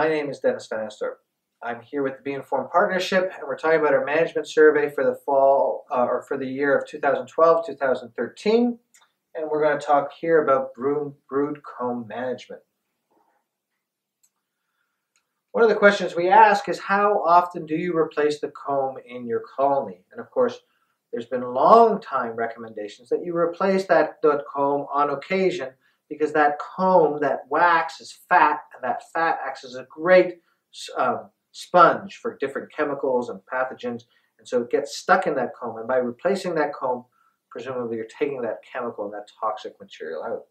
My name is vanEngelsdorp. I'm here with the Bee Informed Partnership, and we're talking about our management survey for the fall or for the year of 2012-2013. And we're going to talk here about brood comb management. One of the questions we ask is, how often do you replace the comb in your colony? And of course, there's been long time recommendations that you replace that comb on occasion, because that comb, that wax, is fat, and that fat acts as a great sponge for different chemicals and pathogens, and so it gets stuck in that comb, and by replacing that comb, presumably you're taking that chemical and that toxic material out.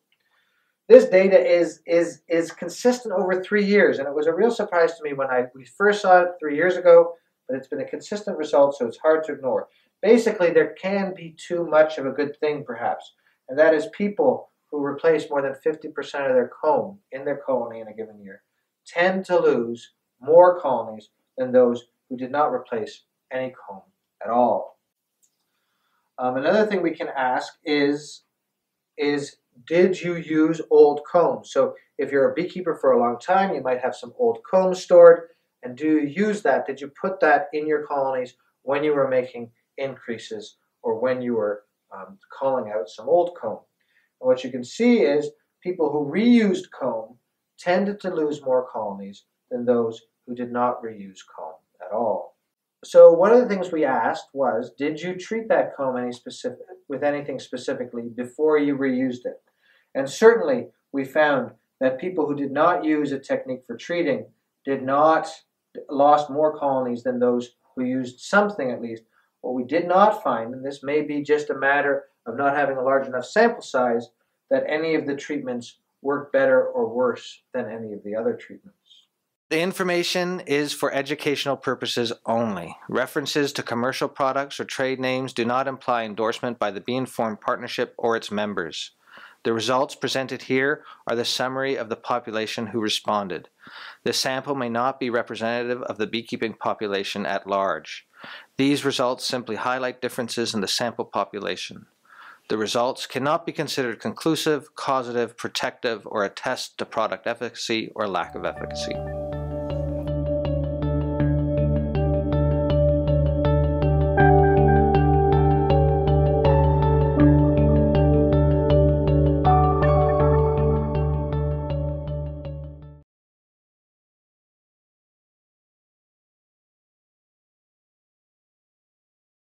This data is consistent over 3 years, and it was a real surprise to me when we first saw it 3 years ago, but it's been a consistent result, so it's hard to ignore. Basically, there can be too much of a good thing, perhaps, and that is people who replace more than 50% of their comb in their colony in a given year tend to lose more colonies than those who did not replace any comb at all. Another thing we can ask is did you use old combs? So if you're a beekeeper for a long time, you might have some old combs stored, and do you use that? Did you put that in your colonies when you were making increases or when you were calling out some old comb? And what you can see is people who reused comb tended to lose more colonies than those who did not reuse comb at all. So one of the things we asked was, did you treat that comb with anything specifically before you reused it? And certainly we found that people who did not use a technique for treating lost more colonies than those who used something at least. What we did not find, and this may be just a matter of not having a large enough sample size, that any of the treatments worked better or worse than any of the other treatments. The information is for educational purposes only. References to commercial products or trade names do not imply endorsement by the Bee Informed Partnership or its members. The results presented here are the summary of the population who responded. This sample may not be representative of the beekeeping population at large. These results simply highlight differences in the sample population. The results cannot be considered conclusive, causative, protective, or attest to product efficacy or lack of efficacy.